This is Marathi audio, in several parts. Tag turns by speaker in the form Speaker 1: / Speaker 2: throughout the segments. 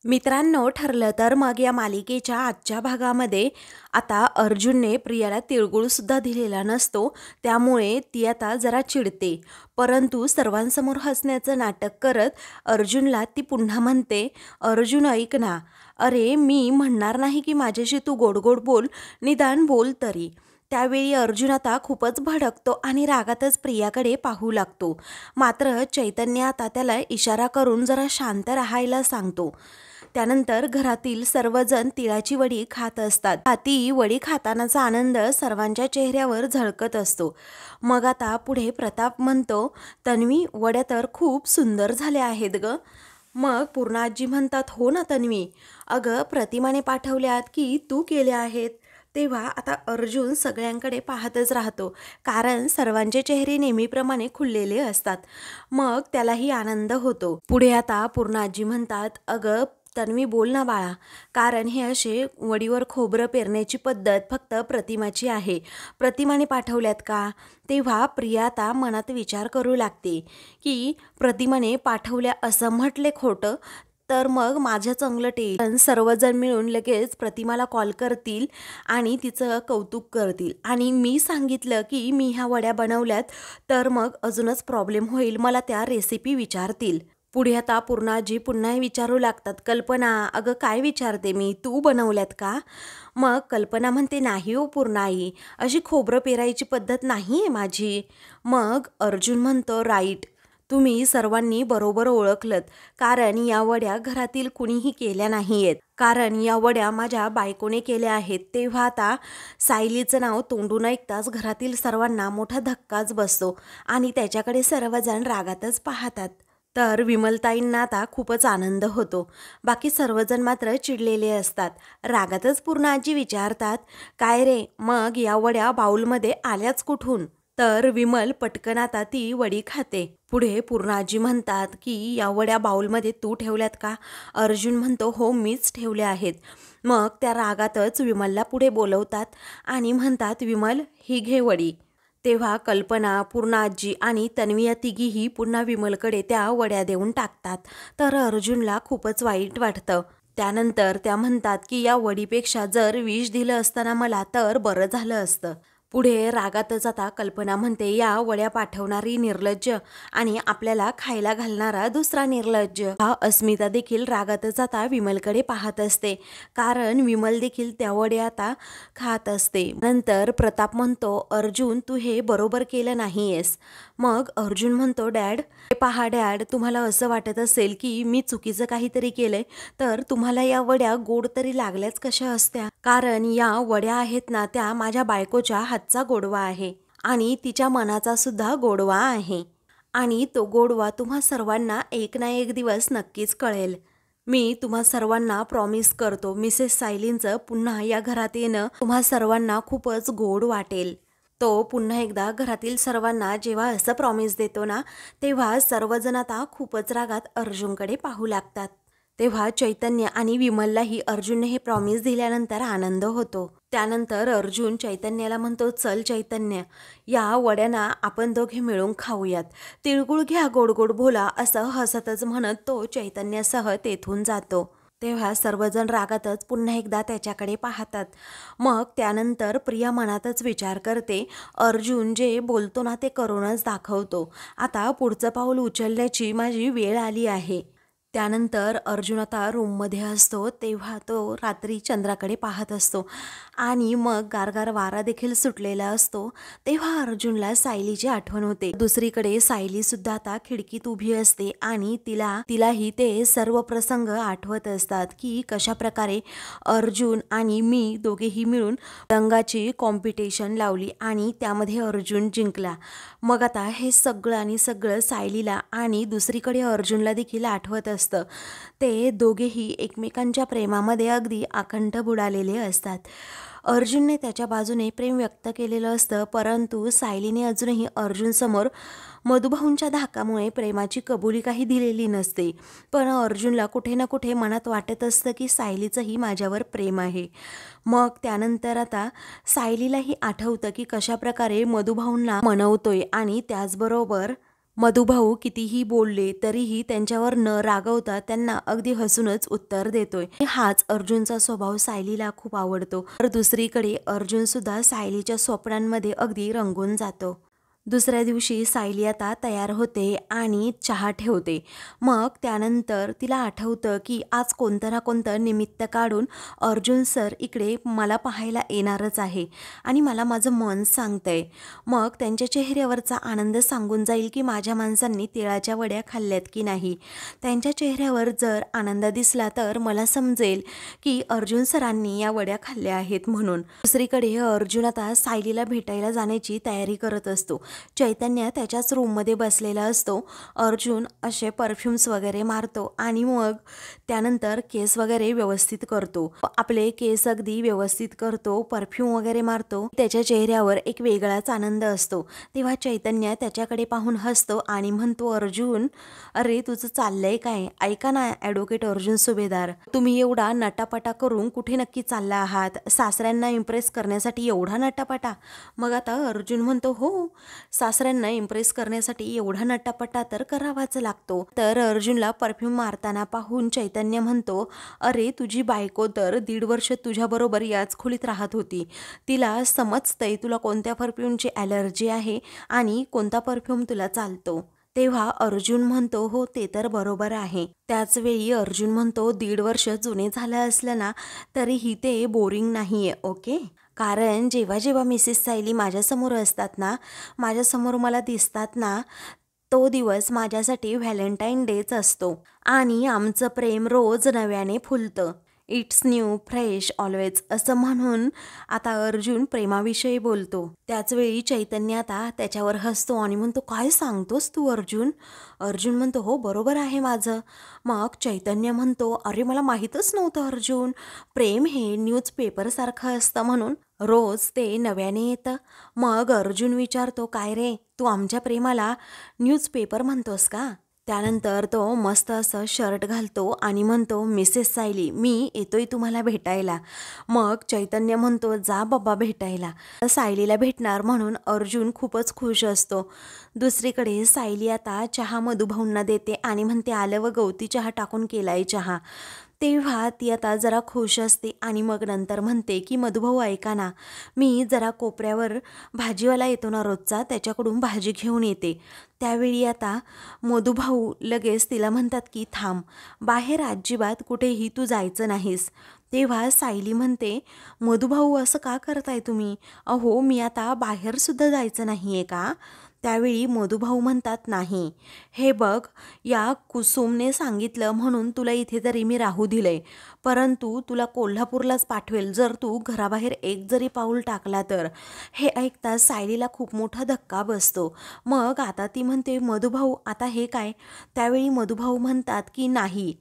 Speaker 1: मित्रांनो, ठरलं तर मग या मालिकेच्या आजच्या भागामध्ये आता अर्जुनने प्रियाला तिळगुळसुद्धा दिलेला नसतो, त्यामुळे ती आता जरा चिडते. परंतु सर्वांसमोर हसण्याचं नाटक करत अर्जुनला ती पुन्हा म्हणते, "अर्जुन ऐक ना, अरे मी म्हणणार नाही की माझ्याशी तू गोड गोड बोल, निदान बोल तरी." त्यावेळी अर्जुन आता खूपच भडकतो आणि रागातच प्रियाकडे पाहू लागतो. मात्र चैतन्य आता त्याला इशारा करून जरा शांत राहायला सांगतो. त्यानंतर घरातील सर्वजण तिळाची वडी खात असतात. ती वडी खातानाचा आनंद सर्वांच्या चेहऱ्यावर झळकत असतो. मग आता पुढे प्रताप म्हणतो, "तन्वी, वड्या तर खूप सुंदर झाल्या आहेत ग." मग पूर्णा आजी म्हणतात, "हो ना तन्वी, अगं प्रतिमाने पाठवल्यात की तू केल्या आहेत." तेव्हा आता अर्जुन सगळ्यांकडे पाहतच राहतो, कारण सर्वांचे चेहरे नेहमीप्रमाणे खुललेले असतात. मग त्यालाही आनंद होतो. पुढे आता पूर्णा आजी म्हणतात, "अगं तन्वी, बोल ना बाळा, कारण हे असे वडीवर खोबरं पेरण्याची पद्धत फक्त प्रतिमाची आहे. प्रतिमाने पाठवल्यात का?" तेव्हा प्रिया आता मनात विचार करू लागते की प्रतिमाने पाठवल्या असं म्हटले खोटं तर मग माझं चांगलं टेन्शन. सर्वजण मिळून लगेच प्रतिमाला कॉल करतील आणि तिचं कौतुक करतील, आणि मी सांगितलं की मी ह्या वड्या बनवल्यात तर मग अजूनच प्रॉब्लेम होईल, मला त्या रेसिपी विचारतील. पुढे आता पूर्णाजी पुन्हा विचारू लागतात, "कल्पना, अगं काय विचारते मी, तू बनवल्यात का?" मग कल्पना म्हणते, "नाही हो पूर्णाई, अशी खोबरं पेरायची पद्धत नाही आहे माझी." मग अर्जुन म्हणतो, "राईट, तुम्ही सर्वांनी बरोबर ओळखलत, कारण या वड्या घरातील कुणीही केल्या नाही आहेत, कारण या वड्या माझ्या बायकोने केल्या आहेत." तेव्हा आता सायलीचं नाव तोंडून ऐकताच घरातील सर्वांना मोठा धक्काच बसतो आणि त्याच्याकडे सर्वजण रागातच पाहतात. तर विमलताईंना आता खूपच आनंद होतो. बाकी सर्वजण मात्र चिडलेले असतात. रागातच पूर्ण आजी विचारतात, "काय रे, मग या वड्या बाउलमध्ये आल्याच कुठून?" तर विमल पटकन आता ती वडी खाते. पुढे पूर्ण आजी म्हणतात की या वड्या बाउलमध्ये तू ठेवल्यात का? अर्जुन म्हणतो, "हो, मीच ठेवल्या आहेत." मग त्या रागातच विमलला पुढे बोलवतात आणि म्हणतात, "विमल, ही घे वडी." तेव्हा कल्पना, पूर्णा आजी आणि तन्वी या तिघीही पुन्हा विमलकडे त्या वड्या देऊन टाकतात. तर अर्जुनला खूपच वाईट वाटतं. त्यानंतर त्या म्हणतात की या वडीपेक्षा जर विष दिलं असतं ना मला तर बरं झालं असतं. पुढे रागातच आता कल्पना म्हणते, "या वड्या पाठवणारी निर्लज्ज आणि आपल्याला खायला घालणारा दुसरा निर्लज्ज." हा अस्मिता देखील रागातच आता विमलकडे पाहत असते, कारण विमल देखील त्या वड्या आता खात असते. नंतर प्रताप म्हणतो, "अर्जुन, तू हे बरोबर केलं नाहीयेस." मग अर्जुन म्हणतो, "डॅड, हे पहा डॅड, तुम्हाला असं वाटत असेल की मी चुकीचं काहीतरी केलंय तर तुम्हाला या वड्या गोड तरी लागल्याच कशा असत्या, कारण या वड्या आहेत ना त्या माझ्या बायकोच्या हातचा गोडवा आहे आणि तिच्या मनाचा सुद्धा गोडवा आहे, आणि तो गोडवा तुम्हा सर्वांना एक ना एक दिवस नक्कीच कळेल. मी तुम्हा सर्वांना प्रॉमिस करतो, मिसेस सायलींचं पुन्हा या घरात येणं तुम्हा सर्वांना खूपच गोड वाटेल." तो पुन्हा एकदा घरातील सर्वांना जेव्हा असं प्रॉमिस देतो ना, तेव्हा सर्वजण आता खूपच रागात अर्जुनकडे पाहू लागतात. तेव्हा चैतन्य आणि विमललाही अर्जुनने हे प्रॉमिस दिल्यानंतर आनंद होतो. त्यानंतर अर्जुन चैतन्याला म्हणतो, "चल चैतन्य, या वड्यांना आपण दोघे मिळून खाऊयात. तिळगुळ घ्या, गोड गोड बोला." असं हसतच म्हणत तो चैतन्यासह तेथून जातो. तेव्हा सर्वजण रागातच पुन्हा एकदा त्याच्याकडे पाहतात. मग त्यानंतर प्रिया मनातच विचार करते, अर्जुन जे बोलतो ना ते करूनच दाखवतो. आता पुढचं पाऊल उचलण्याची माझी वेळ आली आहे. त्यानंतर अर्जुन आता रूममध्ये असतो, तेव्हा तो रात्री चंद्राकडे पाहत असतो आणि मग गारगार वारा देखील सुटलेला असतो. तेव्हा अर्जुनला सायलीची आठवण होते. दुसरीकडे सायली सुद्धा आता खिडकीत उभी असते आणि तिलाही ते सर्व प्रसंग आठवत असतात की कशा प्रकारे अर्जुन आणि मी दोघेही मिळून रंगाची कॉम्पिटिशन लावली आणि त्यामध्ये अर्जुन जिंकला. मग आता हे सगळं आणि सगळं सायलीला आणि दुसरीकडे अर्जुनला देखील आठवत असतं. ते दोघेही एकमेकांच्या प्रेमामध्ये अगदी अखंड बुडालेले असतात. अर्जुनने त्याच्या बाजूने प्रेम व्यक्त केलेलं असतं, परंतु सायलीने अजूनही अर्जुनसमोर मधुभाऊंच्या धाकामुळे प्रेमाची कबुली काही दिलेली नसते. पण अर्जुनला कुठे ना कुठे मनात वाटत असतं की सायलीचंही माझ्यावर प्रेम आहे. मग त्यानंतर आता सायलीलाही आठवतं की कशाप्रकारे मधुभाऊंना मनवतोय आणि त्याचबरोबर मधुभाऊ कितीही बोलले तरीही त्यांच्यावर न रागवता त्यांना अगदी हसूनच उत्तर देतोय. हाच अर्जुनचा स्वभाव सायलीला खूप आवडतो. तर दुसरीकडे अर्जुन सुद्धा सायलीच्या स्वप्नांमध्ये अगदी रंगून जातो. दुसऱ्या दिवशी सायली आता तयार होते आणि चहा ठेवते. मग त्यानंतर तिला आठवतं की आज कोणतं ना कोणतं निमित्त काढून अर्जुन सर इकडे मला पाहायला येणारच आहे आणि मला माझं मन सांगतंय. मग त्यांच्या चेहऱ्यावरचा आनंद सांगून जाईल की माझ्या माणसांनी तिळाच्या वड्या खाल्ल्यात की नाही. त्यांच्या चेहऱ्यावर जर आनंद दिसला तर मला समजेल की अर्जुन सरांनी या वड्या खाल्ल्या आहेत म्हणून. दुसरीकडे अर्जुन आता सायलीला भेटायला जाण्याची तयारी करत असतो. चैतन्य त्याच्याच रूममध्ये बसलेला असतो. अर्जुन असे परफ्युम्स वगैरे मारतो आणि मग त्यानंतर केस वगैरे व्यवस्थित करतो. आपले केस अगदी व्यवस्थित करतो, परफ्यूम वगैरे मारतो. त्याच्या चेहऱ्यावर एक वेगळाच आनंद असतो. तेव्हा चैतन्य त्याच्याकडे पाहून हसतो आणि म्हणतो, अर्जुन अरे तुझं चाललंय काय? ऐका ना ॲडव्होकेट अर्जुन सुभेदार, तुम्ही एवढा नटापटा करून कुठे नक्की चालला आहात? सासऱ्यांना इम्प्रेस करण्यासाठी एवढा नटापटा? मग आता अर्जुन म्हणतो, हो सासऱ्यांना इम्प्रेस करण्यासाठी एवढा नटापटा तर करावाच लागतो. तर अर्जुनला परफ्यूम मारताना पाहून चैतन्य म्हणतो, अरे तुझी बायको तर 1.5 वर्ष तुझ्याबरोबर याच खोलीत राहत होती. तिला समजतंय तुला कोणत्या परफ्यूमची ॲलर्जी आहे आणि कोणता परफ्यूम तुला चालतो. तेव्हा अर्जुन म्हणतो, हो ते तर बरोबर आहे. त्याचवेळी अर्जुन म्हणतो, 1.5 वर्ष जुने झालं असलं ना तरीही ते बोरिंग नाहीये. ओके, कारण जेव्हा जेव्हा मिसेस सायली माझ्यासमोर असतात ना, माझ्यासमोर मला दिसतात ना, तो दिवस माझ्यासाठी व्हॅलेंटाईन डेच असतो आणि आमचं प्रेम रोज नव्याने फुलतं. इट्स न्यू फ्रेश ऑलवेज असं म्हणून आता अर्जुन प्रेमाविषयी बोलतो. त्याचवेळी चैतन्य आता त्याच्यावर हसतो आणि म्हणतो, काय सांगतोस तू अर्जुन? अर्जुन म्हणतो, हो बरोबर आहे माझं. मग चैतन्य म्हणतो, अरे मला माहीतच नव्हतं अर्जुन, प्रेम हे न्यूजपेपरसारखं असतं म्हणून. रोज ते नव्याने येतं. मग अर्जुन विचारतो, काय रे तू आमच्या प्रेमाला न्यूजपेपर म्हणतोस का? त्यानंतर तो मस्त असं शर्ट घालतो आणि म्हणतो, मिसेस सायली मी येतोय तुम्हाला भेटायला. मग चैतन्य म्हणतो, जा बाबा भेटायला. सायलीला भेटणार म्हणून अर्जुन खूपच खुश असतो. दुसरीकडे सायली आता चहा मधुभाऊंना देते आणि म्हणते, आलं व गवती चहा टाकून केलाय चहा. तेव्हा ती आता जरा खुश असते आणि मग नंतर म्हणते की मधुभाऊ ऐका ना, मी जरा कोपऱ्यावर भाजीवाला येतो ना रोजचा, त्याच्याकडून भाजी घेऊन येते. त्यावेळी आता मधुभाऊ लगेच तिला म्हणतात की थांब, बाहेर अजिबात कुठेही तू जायचं नाहीस. तेव्हा सायली म्हणते, मधुभाऊ असं का करताय तुम्ही? अहो मी आता बाहेरसुद्धा जायचं नाही आहे का? त्यावेळी मधुभाऊ म्हणतात, नाही हे बघ, या कुसुमने सांगितलं म्हणून तुला इथे तरी मी राहू दिलंय, परंतु तुला कोल्हापूरलाच पाठवेल जर तू घराबाहेर एक जरी पाऊल टाकला तर. हे ऐकताच सायलीला खूप मोठा धक्का बसतो. मग आता ती म्हणते, मधुभाऊ आता हे काय? त्यावेळी मधुभाऊ म्हणतात की नाही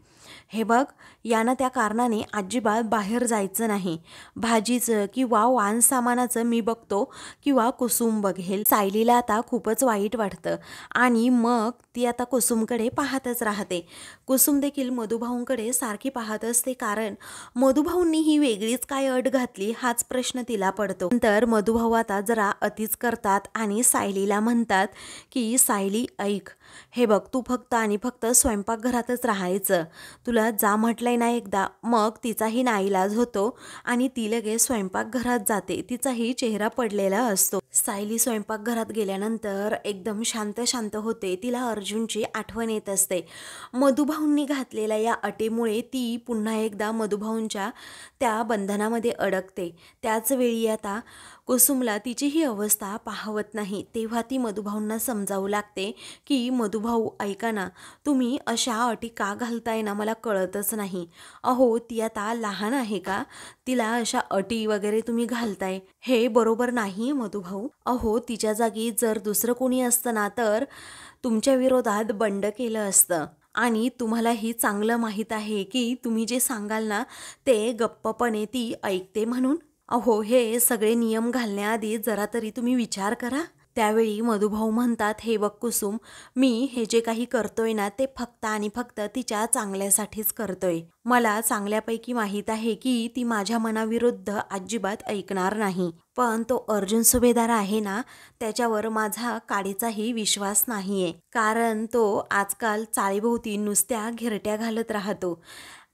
Speaker 1: हे बघ, यानं त्या कारणाने अजिबात बाहेर जायचं नाही. भाजीचं किंवा वाण सामानाचं मी बघतो किंवा कुसुम बघेल. सायलीला आता खूपच वाईट वाटतं आणि मग ती आता कुसुमकडे पाहतच राहते. कुसुम देखील मधुभाऊंकडे सारखी पाहत असते, कारण मधुभाऊंनी ही वेगळीच काय अट घातली हाच प्रश्न तिला पडतो. नंतर मधुभाऊ आता जरा अतिच करतात आणि सायलीला म्हणतात की सायली ऐक, हे बघ तू फक्त आणि फक्त स्वयंपाकघरातच राहायचं. तुला जा म्हटलंय ना एकदा. मग तिचाही नाईलाज होतो आणि ती लगेच स्वयंपाकघरात जाते. तिचाही चेहरा पडलेला असतो. सायली स्वयंपाकघरात गेल्यानंतर एकदम शांत शांत होते. तिला अर्जुनची आठवण येत असते. मधुभाऊंनी घातलेल्या या अटीमुळे ती पुन्हा एकदा मधुभाऊंच्या त्या बंधनामध्ये अडकते. त्याच वेळी आता कुसुमला तिची ही अवस्था पाहवत नाही. तेव्हा ती मधुभाऊंना समजावू लागते की मधुभाऊ ऐका ना, तुम्ही अशा अटी का घालताय ना मला कळतच नाही. अहो ती आता लहान आहे का? तिला अशा अटी वगैरे तुम्ही घालताय, हे बरोबर नाही मधुभाऊ. अहो तिच्या जागी जर दुसरं कोणी असतं ना तर तुमच्या विरोधात बंड केलं असतं आणि तुम्हालाही चांगलं माहीत आहे की तुम्ही जे सांगाल ना ते गप्पपणे ती ऐकते म्हणून. अहो हे सगळे नियम घालण्याआधी जरा तरी तुम्ही विचार करा. त्यावेळी मधुभाऊ म्हणतात, हे बघ कुसुम, मी हे जे काही करतोय ना ते फक्त आणि फक्त तिच्या चांगल्यासाठीच करतोय. मला चांगल्यापैकी माहीत आहे की ती माझ्या मनाविरुद्ध अजिबात ऐकणार नाही. पण तो अर्जुन सुभेदार आहे ना, त्याच्यावर माझा काडीचाही विश्वास नाहीये. कारण तो आजकाल चाळीभोवती नुसत्या घिरट्या घालत राहतो.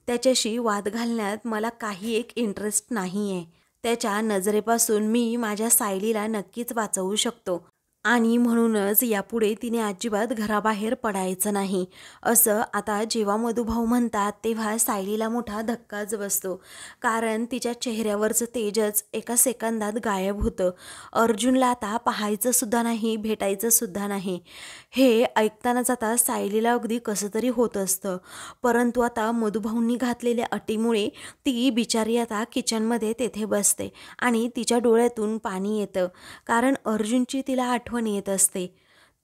Speaker 1: त्याच्याशी वाद घालण्यात मला काही एक इंटरेस्ट नाहीये. त्याच्या नजरेपासून मी माझ्या सायलीला नक्कीच वाचवू शकतो. आणि म्हणूनच यापुढे तिने अजिबात घराबाहेर पडायचं नाही. असं आता जेव्हा मधुभाऊ म्हणतात तेव्हा सायलीला मोठा धक्काच बसतो. कारण तिच्या चेहऱ्यावरचं तेजच एका सेकंदात गायब होतं. अर्जुनला आता पाहायचं सुद्धा नाही, भेटायचं सुद्धा नाही. हे ऐकतानाच आता सायलीला अगदी कसं तरी होत असतं. परंतु आता मधुभाऊंनी घातलेल्या अटीमुळे ती बिचारी आता किचनमध्ये तेथे बसते आणि तिच्या डोळ्यातून पाणी येतं. कारण अर्जुनची तिला आठवण येत असते.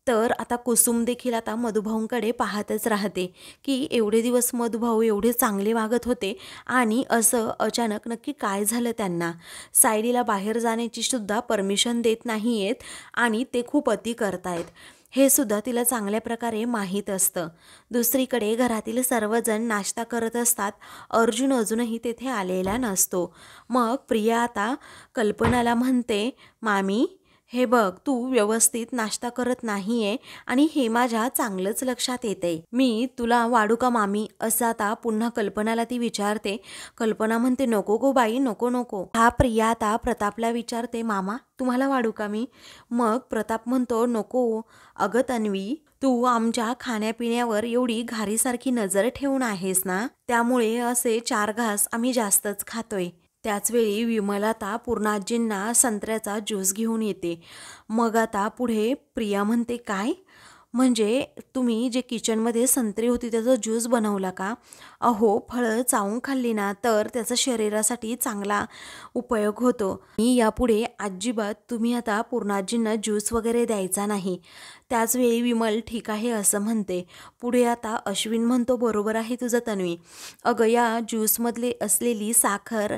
Speaker 1: तर आता कुसुम देखील आता मधुभाऊंकडे पाहतच राहते की एवढे दिवस मधुभाऊ एवढे चांगले वागत होते आणि असं अचानक नक्की काय झालं त्यांना. सायलीला बाहेर जाण्याची सुद्धा परमिशन देत नाही आहेत आणि ते खूप अति करतायत हे सुद्धा तिला चांगल्या प्रकारे माहीत असतं. दुसरीकडे घरातील सर्वजण नाश्ता करत असतात. अर्जुन अजूनही तेथे आलेला नसतो. मग प्रिया आता कल्पनाला म्हणते, मामी हे बघ, तू व्यवस्थित नाश्ता करत नाहीये आणि हे माझ्या चांगलंच लक्षात येते. मी तुला वाढू का मामी, असं आता पुन्हा कल्पनाला ती विचारते. कल्पना म्हणते, नको गो बाई, नको नको. हा प्रिया आता प्रतापला विचारते, मामा तुम्हाला वाढू का मी. मग प्रताप म्हणतो, नको अगं तन्वी, तू आमच्या खाण्यापिण्यावर एवढी घारीसारखी नजर ठेवून आहेस ना, त्यामुळे असे 4 घास आम्ही जास्तच खातोय. त्याचवेळी विमला आता पूर्णाजींना संत्र्याचा ज्यूस घेऊन येते. मग आता पुढे प्रिया म्हणते, काय म्हणजे तुम्ही जे किचनमध्ये संत्री होती त्याचा ज्यूस बनवला का. अहो, फळं चावून खाल्ली ना तर त्याचा शरीरासाठी चांगला उपयोग होतो. आणि यापुढे अजिबात तुम्ही आता पूर्णाजींना ज्यूस वगैरे द्यायचा नाही. त्याचवेळी विमल ठीक आहे असं म्हणते. पुढे आता अश्विन म्हणतो, बरोबर आहे तुझं तन्वी, अगं या ज्यूसमधले असलेली साखर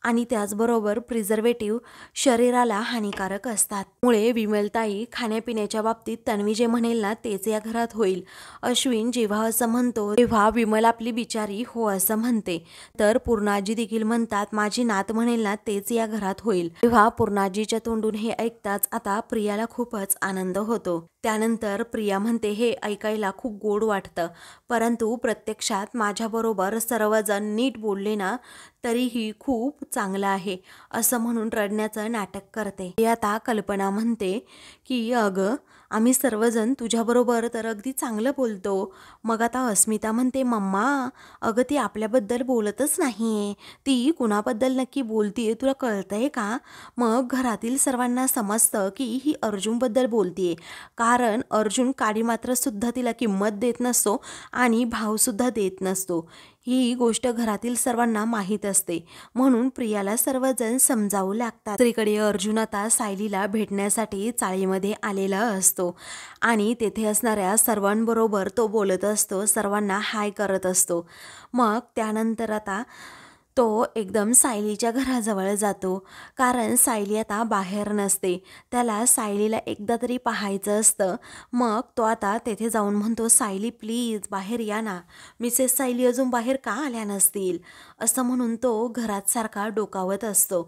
Speaker 1: आणि त्याचबरोबर प्रिझर्वेटिव्ह शरीराला हानिकारक असतात. मुळे विमलताई खाण्यापिण्याच्या बाबतीत तन्वी जे म्हणेल ना तेच या घरात होईल. अश्विन जेव्हा असं म्हणतो तेव्हा विमल आपली बिचारी हो असं म्हणते. तर पूर्णाजी देखील म्हणतात, माझी नात म्हणेल ना तेच या घरात होईल. तेव्हा पूर्णाजीच्या तोंडून हे ऐकताच आता प्रियाला खूपच आनंद होतो. त्यानंतर प्रिया म्हणते, हे ऐकायला खूप गोड वाटतं, परंतु प्रत्यक्षात माझ्याबरोबर सर्वजण नीट बोलले ना तरीही खूप चांगलं आहे असं म्हणून रडण्याचं नाटक करते. आता कल्पना म्हणते की अगं आम्ही सर्वजण तुझ्याबरोबर तर अगदी चांगलं बोलतो. मग आता अस्मिता म्हणते, मम्मा अगं ती आपल्याबद्दल बोलतच नाहीये, ती कुणाबद्दल नक्की बोलतीये तुला कळतंय का. मग घरातील सर्वांना समजतं की ही अर्जुनबद्दल बोलतीये. कारण अर्जुन काडी मात्र सुद्धा तिला किंमत देत नसतो आणि भावसुद्धा देत नसतो. ही गोष्ट घरातील सर्वांना माहीत असते. म्हणून प्रियाला सर्वजण समजावू लागतात. दुसरीकडे अर्जुन आता सायलीला भेटण्यासाठी चाळीमध्ये आलेला असतो आणि तेथे असणाऱ्या सर्वांबरोबर तो बोलत असतो, सर्वांना हाय करत असतो. मग त्यानंतर आता तो एकदम सायलीच्या घराजवळ जातो. कारण सायली आता बाहेर नसते. त्याला सायलीला एकदा तरी पाहायचं असतं. मग तो आता तेथे जाऊन म्हणतो, सायली प्लीज बाहेर या ना, मिसेस सायली अजून बाहेर का आल्या नसतील, असं म्हणून तो घरात सारखा डोकावत असतो.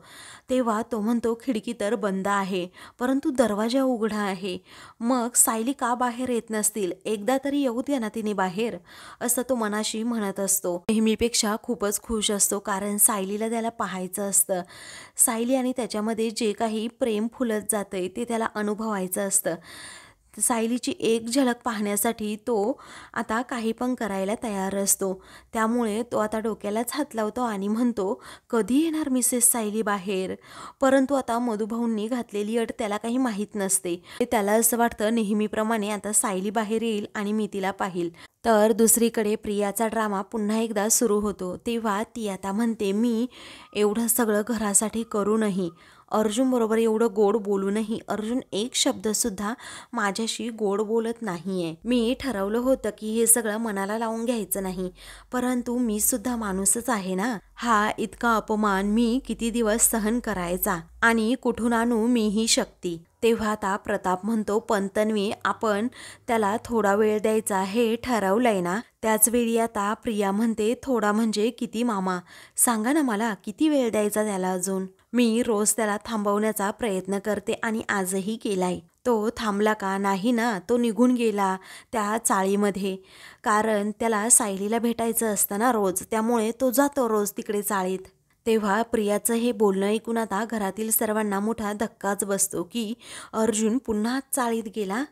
Speaker 1: तेव्हा तो म्हणतो, खिडकी तर बंद आहे परंतु दरवाजा उघडा आहे. मग सायली का बाहेर येत नसतील, एकदा तरी येऊ द्या ना तिने बाहेर, असं तो मनाशी म्हणत असतो. नेहमीपेक्षा खूपच खुश असतो कारण सायलीला त्याला पाहायचं असतं. सायली आणि त्याच्यामध्ये जे काही प्रेम फुलत जातंय ते त्याला अनुभवायचं असतं. सायलीची एक झलक पाहण्यासाठी तो आता काही पण करायला तयार असतो. त्यामुळे तो आता डोक्यालाच हात लावतो आणि म्हणतो, कधी येणार मिसेस सायली बाहेर. परंतु आता मधुभाऊंनी घातलेली अट त्याला काही माहीत नसते. त्याला असं वाटतं नेहमीप्रमाणे आता सायली बाहेर येईल आणि मी तिला पाहिल. तर दुसरीकडे प्रियाचा ड्रामा पुन्हा एकदा सुरू होतो. तेव्हा ती आता म्हणते, मी एवढं सगळं घरासाठी करूनही, अर्जुन बरोबर एवढं गोड बोलूनही अर्जुन एक शब्दसुद्धा माझ्याशी गोड बोलत नाहीये. मी ठरवलं होतं की हे सगळं मनाला लावून घ्यायचं नाही, परंतु मी सुद्धा माणूसच आहे ना. हा इतका अपमान मी किती दिवस सहन करायचा आणि कुठून आणू मी ही शक्ती. तेव्हा आता प्रताप म्हणतो, पण तन्वी, आपण त्याला थोडा वेळ द्यायचा हे ठरवलंय ना? त्याच वेळी आता प्रिया म्हणते, थोडा म्हणजे किती मामा? सांगा ना मला, किती वेळ द्यायचा त्याला अजून? मी रोज त्याला थांबवण्याचा प्रयत्न करते आणि आजही केलाय. तो थांबला का? नाही ना, तो निघून गेला त्या चाळीमध्ये. कारण त्याला सायलीला भेटायचं असतं ना रोज, त्यामुळे तो जातो रोज तिकडे चाळीत. तेव्हा प्रियाचं हे बोलणं ऐकून आता घरातील सर्वांना मोठा धक्काच बसतो की अर्जुन पुन्हा चाळीत गेला.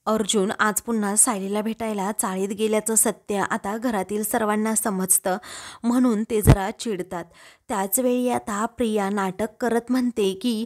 Speaker 1: अर्जुन आज पुन्हा सायलीला भेटायला चाळीत गेल्याचं सत्य आता घरातील सर्वांना समजतं, म्हणून ते जरा चिडतात. त्याचवेळी आता प्रिया नाटक करत म्हणते की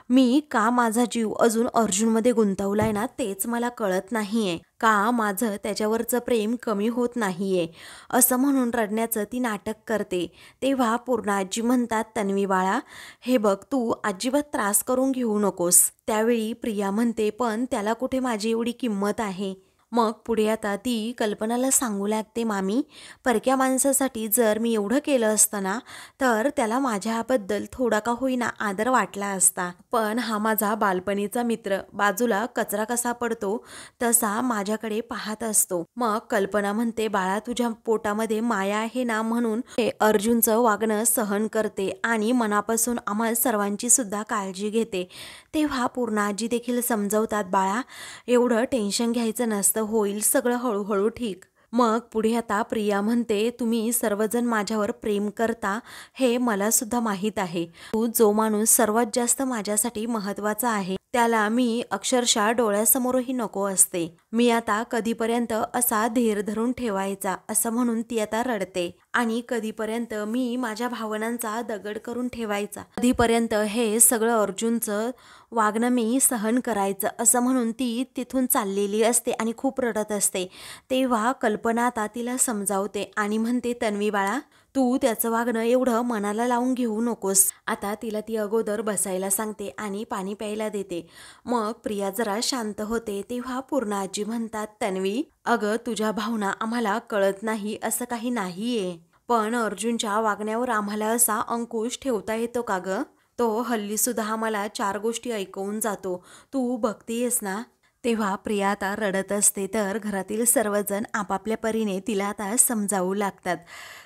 Speaker 1: मी का माझा जीव अजून अर्जुनमध्ये गुंतवलाय ना, तेच मला कळत नाहीये. का माझं त्याच्यावरचं प्रेम कमी होत नाहीये, असं म्हणून रडण्याचं ती नाटक करते. तेव्हा पूर्णाजी म्हणतात, तन्वी बाळा, हे बघ, तू अजिबात त्रास करून घेऊ नकोस. त्यावेळी प्रिया म्हणते, पण त्याला कुठे माझी एवढी किंमत आहे? मग पुढे आता ती कल्पनाला सांगू लागते, मामी, परक्या माणसासाठी जर मी एवढं केलं असतं ना, तर त्याला माझ्याबद्दल थोडा का होईना आदर वाटला असता. पण हा माझा बालपणीचा मित्र बाजूला कचरा कसा पडतो तसा माझ्याकडे पाहत असतो. मग कल्पना म्हणते, बाळा, तुझ्या पोटामध्ये माया आहे ना, म्हणून हे अर्जुनचं वागणं सहन करते आणि मनापासून आम्हा सर्वांची सुद्धा काळजी घेते. तेव्हा पूर्णाजी देखील समजवतात, बाळा, एवढं टेन्शन घ्यायचं नसतं, होईल सगळं हळूहळू ठीक. मग पुढे आता प्रिया म्हणते, तुम्ही सर्वजण माझ्यावर प्रेम करता हे मला सुद्धा माहीत आहे. तू जो माणूस सर्वात जास्त माझ्यासाठी महत्त्वाचा आहे त्याला मी अक्षरशः डोळ्यासमोरही नको असते. मी आता कधीपर्यंत असा धीर धरून ठेवायचा, असं म्हणून ती आता रडते. आणि कधीपर्यंत मी माझ्या भावनांचा दगड करून ठेवायचा, कधीपर्यंत हे सगळं अर्जुनचं वागणं मी सहन करायचं, असं म्हणून ती तिथून चाललेली असते आणि खूप रडत असते. तेव्हा कल्पना आता तिला समजावते आणि म्हणते, तन्वी बाळा, तू त्याचं वागणं एवढं मनाला लावून घेऊ नकोस. आता तिला ती अगोदर बसायला सांगते आणि पाणी प्यायला देते. मग प्रिया जरा शांत होते. तेव्हा पूर्णाजी म्हणतात, तन्वी, अगं, तुझ्या भावना आम्हाला कळत नाही असं काही नाहीये, पण अर्जुनच्या वागण्यावर आम्हाला असा अंकुश ठेवता येतो का ग? तो हल्ली सुद्धा आम्हाला 4 गोष्टी ऐकवून जातो, तू बघतीयस ना? तेव्हा प्रिया आता रडत असते, तर घरातील सर्वजण आपापल्या परीने तिला आता समजावू लागतात.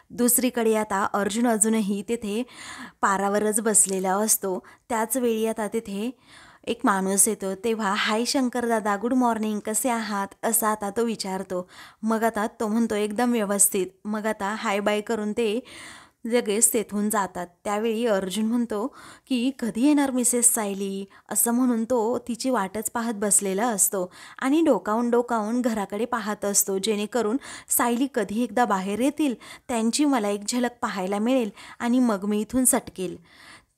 Speaker 1: दुसरीकडे आता अर्जुन अजूनही तिथे पारावरच बसलेला असतो. त्याच वेळी आता तिथे एक माणूस येतो. तेव्हा, हाय शंकर दादा, गुड मॉर्निंग, कसे आहात, असा आता तो विचारतो. मग आता तो म्हणतो, एकदम व्यवस्थित. मग आता हाय बाय करून ते लगेच तेथून जातात. त्यावेळी अर्जुन म्हणतो की कधी येणार मिसेस सायली, असं म्हणून तो तिची वाटच पाहत बसलेला असतो आणि डोकावून डोकावून घराकडे पाहत असतो, जेणेकरून सायली कधी एकदा बाहेर येतील, त्यांची मला एक झलक पाहायला मिळेल आणि मग मी इथून सटकेल.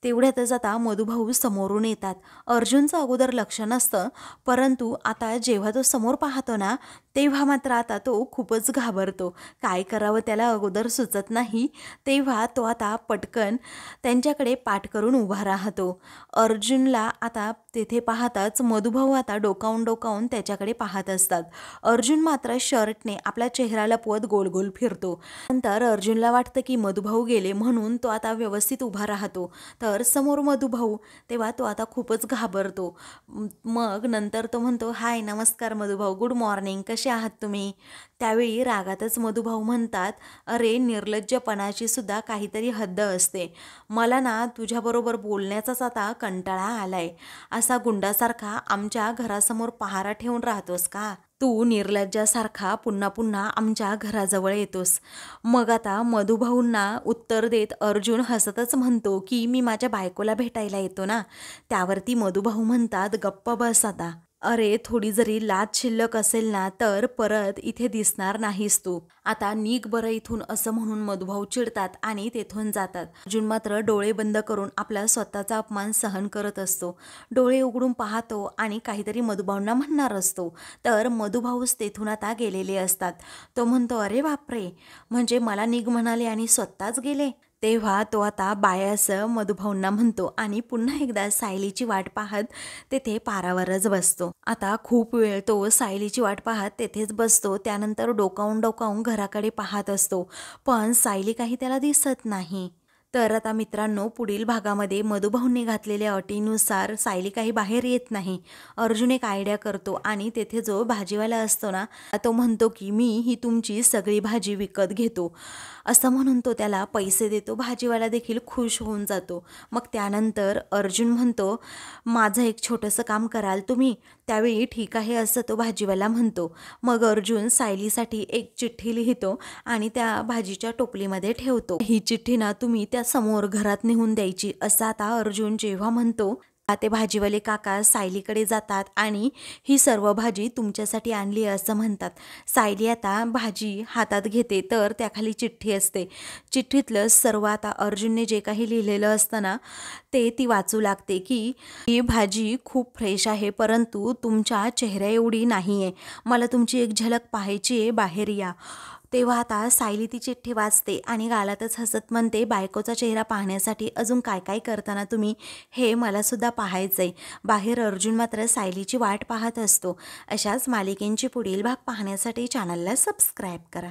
Speaker 1: तेवढ्यातच आता मधुभाऊ समोरून येतात. अर्जुनचं अगोदर लक्ष नसतं, परंतु आता जेव्हा तो समोर पाहतो ना, तेव्हा मात्र आता तो खूपच घाबरतो. काय करावं त्याला अगोदर सुचत नाही. तेव्हा तो आता पटकन त्यांच्याकडे पाठ करून उभा राहतो. अर्जुनला आता तेथे पाहताच मधुभाऊ आता डोकावून डोकावून त्याच्याकडे पाहत असतात. अर्जुन मात्र शर्टने आपला चेहरा लपवत गोल गोल फिरतो. नंतर अर्जुनला वाटतं की मधुभाऊ गेले, म्हणून तो आता व्यवस्थित उभा राहतो. तर समोर मधुभाऊ, तेव्हा तो आता खूपच घाबरतो. मग नंतर तो म्हणतो, हाय, नमस्कार मधुभाऊ, गुड मॉर्निंग, कसे आहात तुम्ही? त्यावेळी रागातच मधुभाऊ म्हणतात, अरे, निर्लज्जपणाची सुद्धा काहीतरी हद्द असते. मला ना तुझ्याबरोबर बोलण्याचाच आता कंटाळा आलाय. असा गुंडासारखा आमच्या घरासमोर पहारा ठेवून राहतोस का? तू निर्लज्जासारखा पुन्हा पुन्हा आमच्या घराजवळ येतोस. मग आता मधुभाऊंना उत्तर देत अर्जुन हसतच म्हणतो की मी माझ्या बायकोला भेटायला येतो ना. त्यावरती मधुभाऊ म्हणतात, गप्प बस आता. अरे, थोडी जरी लाज शिल्लक असेल ना, तर परत इथे दिसणार नाहीस तू. आता निघ बरं इथून, असं म्हणून मधुभाऊ चिडतात आणि तेथून जातात. अर्जुन मात्र डोळे बंद करून आपला स्वतःचा अपमान सहन करत असतो. डोळे उघडून पाहतो आणि काहीतरी मधुभाऊंना म्हणणार असतो, तर मधुभाऊच तेथून आता गेलेले असतात. तो म्हणतो, अरे बापरे, म्हणजे मला निघ म्हणाले आणि स्वतःच गेले. तेव्हा तो आता बाय असं मधुभाऊंना म्हणतो आणि पुन्हा एकदा सायलीची वाट पाहत तेथे पारावरच बसतो. आता खूप वेळ तो सायलीची वाट पाहत तेथेच बसतो. त्यानंतर डोकावून डोकावून घराकडे पाहत असतो, पण सायली काही त्याला दिसत नाही. तर आता मित्रांनो, पुढील भागामध्ये मधुभाऊंनी घातलेल्या अटीनुसार सायली काही बाहेर येत नाही. अर्जुन एक आयडिया करतो आणि तेथे जो भाजीवाला असतो ना, तो म्हणतो की मी ही तुमची सगळी भाजी विकत घेतो. असं म्हणून तो त्याला पैसे देतो. भाजीवाला देखील खुश होऊन जातो. मग त्यानंतर अर्जुन म्हणतो, माझं एक छोटंसं काम कराल तुम्ही? त्यावेळी ठीक आहे असं तो भाजीवाला म्हणतो. मग अर्जुन सायलीसाठी एक चिठ्ठी लिहितो आणि त्या भाजीच्या टोपलीमध्ये ठेवतो. ही चिठ्ठी ना तुम्ही त्या समोर घरात नेऊन द्यायची, असं आता अर्जुन जेव्हा म्हणतो, ते भाजीवाले काका सायलीकडे जातात आणि ही सर्व भाजी तुमच्यासाठी आणली असं म्हणतात. सायली आता भाजी हातात घेते तर त्याखाली चिठ्ठी असते. चिठ्ठीतलं सर्व आता अर्जुनने जे काही लिहिलेलं असतं ना, ते ती वाचू लागते की ही भाजी खूप फ्रेश आहे, परंतु तुमच्या चेहऱ्या एवढी नाही आहे. मला तुमची एक झलक पाहायची आहे, बाहेर या. तेव्हा आता सायली ती चिठ्ठी वाचते आणि गालातच हसत म्हणते, बायकोचा चेहरा पाहण्यासाठी अजून काय काय करताना तुम्ही, हे मलासुद्धा पाहायचंय. बाहेर अर्जुन मात्र सायलीची वाट पाहत असतो. अशाच मालिकेंची पुढील भाग पाहण्यासाठी चॅनलला सबस्क्राईब करा.